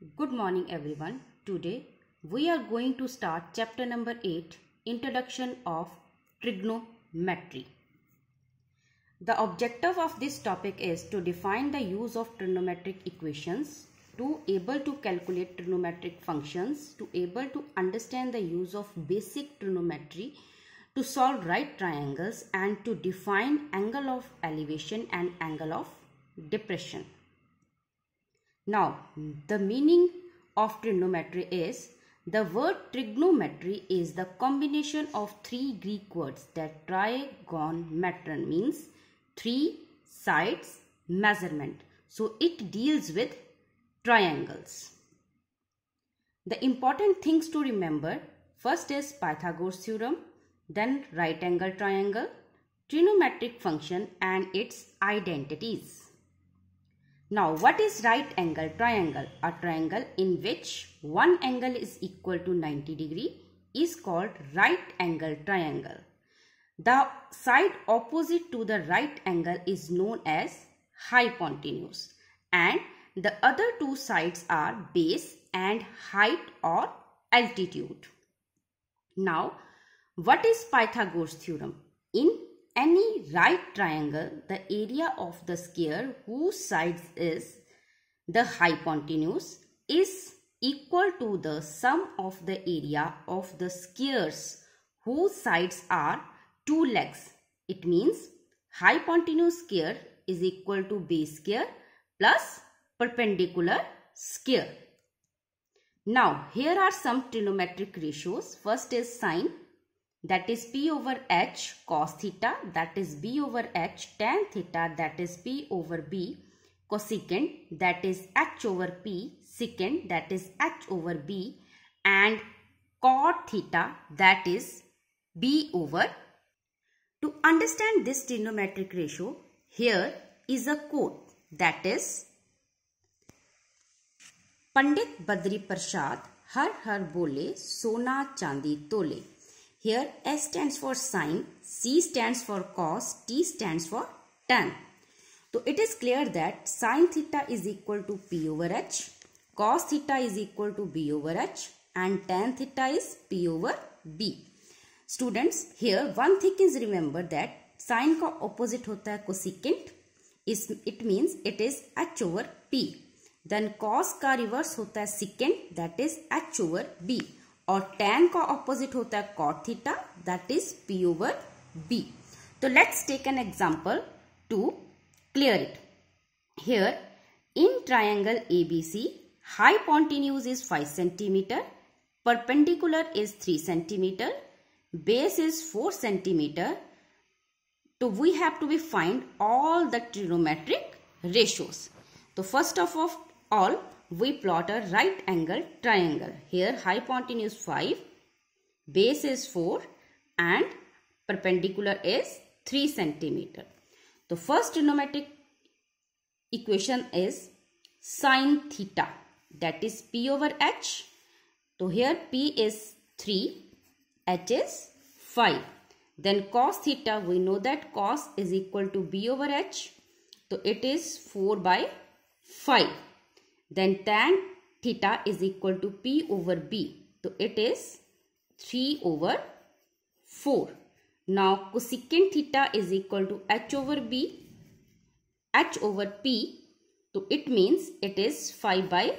Good morning everyone. Today we are going to start chapter number 8, Introduction of Trigonometry. The objective of this topic is to define the use of trigonometric equations, to able to calculate trigonometric functions, to able to understand the use of basic trigonometry, to solve right triangles, and to define angle of elevation and angle of depression. Now, the meaning of trigonometry is, the word trigonometry is the combination of three Greek words that trigonometron means three sides measurement. So, it deals with triangles. The important things to remember, first is Pythagoras theorem, then right angle triangle, trigonometric function and its identities. Now, what is right angle triangle? A triangle in which one angle is equal to 90 degree is called right angle triangle. The side opposite to the right angle is known as hypotenuse, and the other two sides are base and height or altitude. Now, what is Pythagoras theorem? In any right triangle, the area of the square whose sides is the hypotenuse is equal to the sum of the area of the squares whose sides are two legs. It means hypotenuse square is equal to base square plus perpendicular square. Now, here are some trigonometric ratios. First is sine, that is P over H cos theta, that is B over H tan theta, that is P over B cosecant, that is H over P secant, that is H over B, and cot theta, that is B over. To understand this trigonometric ratio, here is a quote, that is Pandit Badri Prasad har har bole sona chandi tole. Here S stands for sine, C stands for cos, T stands for tan. So it is clear that sine theta is equal to P over H, cos theta is equal to B over H, and tan theta is P over B. Students, here one thing is remember that sine का opposite होता है cosecant, it means it is H over P. Then cos का reverse होता है secant, that is H over B. और tan का opposite होता है cot theta, that is P over B. So let's take an example to clear it. Here in triangle ABC, hypotenuse is 5 cm, perpendicular is 3 cm, base is 4 cm. So we have to find all the trigonometric ratios. So first of all, we plot a right angle triangle. Here hypotenuse 5, base is 4 and perpendicular is 3 cm. The first trigonometric equation is sine theta, that is P over H. So here P is 3, H is 5. Then cos theta, we know that cos is equal to B over H. So it is 4 by 5. Then tan theta is equal to P over B. So it is 3 over 4. Now cosecant theta is equal to H over B, H over P. So it means it is 5 by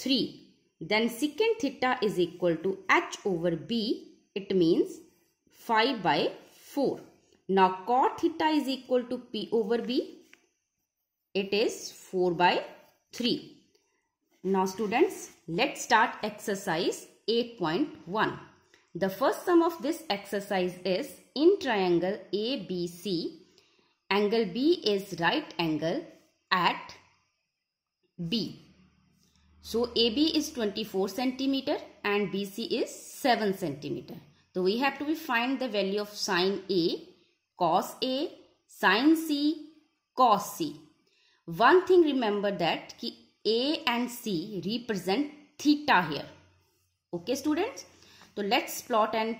3. Then secant theta is equal to H over B. It means 5 by 4. Now cot theta is equal to P over B. It is 4 by 3. Now students, let's start exercise 8.1. The first sum of this exercise is, in triangle ABC, angle B is right angle at B. So AB is 24 cm and BC is 7 cm. So we have to find the value of sine A, cos A, sine C, cos C. One thing remember that A and C represent theta here. Okay students. So let's plot an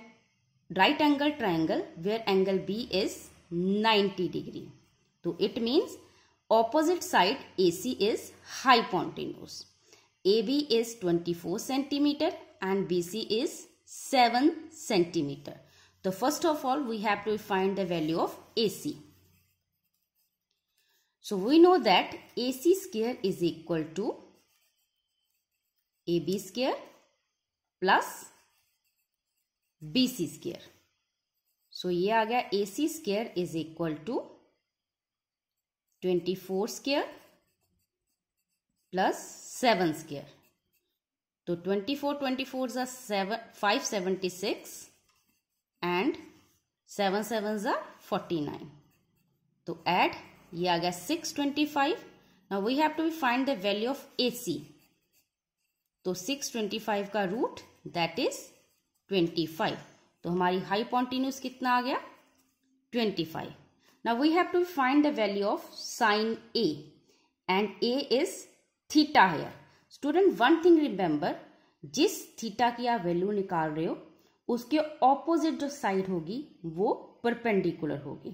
right angle triangle where angle B is 90 degree. So it means opposite side AC is hypotenuse. AB is 24 centimeter and BC is 7 centimeter. So first of all, we have to find the value of AC. So we know that AC square is equal to AB square plus BC square. So ये आ गया AC square is equal to 24 square plus 7 square. तो 24 are 576 and 7 sevens are 49. तो add ये आ गया 625. Now we have to find the value of AC. तो 625 का root that is 25. तो हमारी हाइपोटेन्यूज कितना आ गया 25. Now we have to find the value of sin A and A is theta here. Student, one thing remember, जिस theta की आप value निकाल रहे हो उसके ऑपोजिट जो साइड होगी वो परपेंडिकुलर होगी.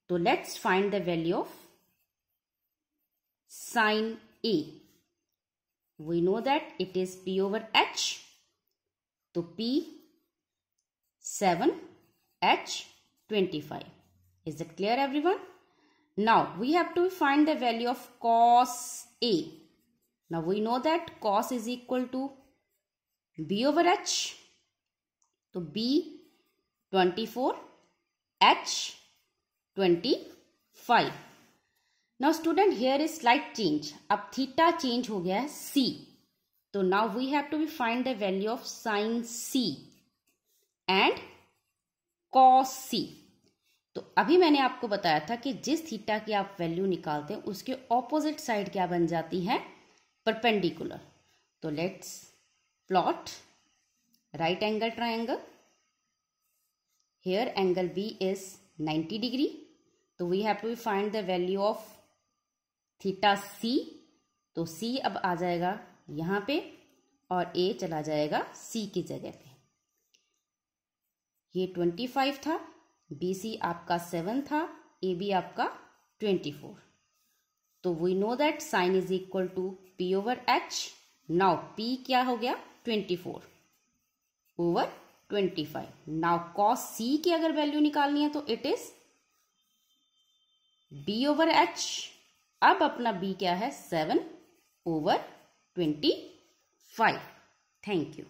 तो let's find the value of sin A. We know that it is P over H. तो P 7, H 25. Is it clear, everyone? Now we have to find the value of cos A. Now we know that cos is equal to B over H. So B 24, H 25. Now student, here is slight change. अब theta change हो गया है C. तो now we have to find the value of sin C and cos C. तो अभी मैंने आपको बताया था कि जिस थीटा की आप वैल्यू निकालते हैं उसके ऑपोजिट साइड क्या बन जाती है परपेंडिकुलर. तो let's plot right angle triangle. Here angle B is 90 degree. तो we have to find the value of theta C. तो सी अब आ जाएगा यहां पे और ए चला जाएगा सी की जगह पे. ये 25 था, BC आपका 7 था, AB आपका 24. तो we know that sine is equal to P over H. Now P क्या हो गया 24 ओवर 25. नाउ cos C की अगर वैल्यू निकालनी है तो it is B over H. अब अपना B क्या है 7 ओवर 25. Thank you.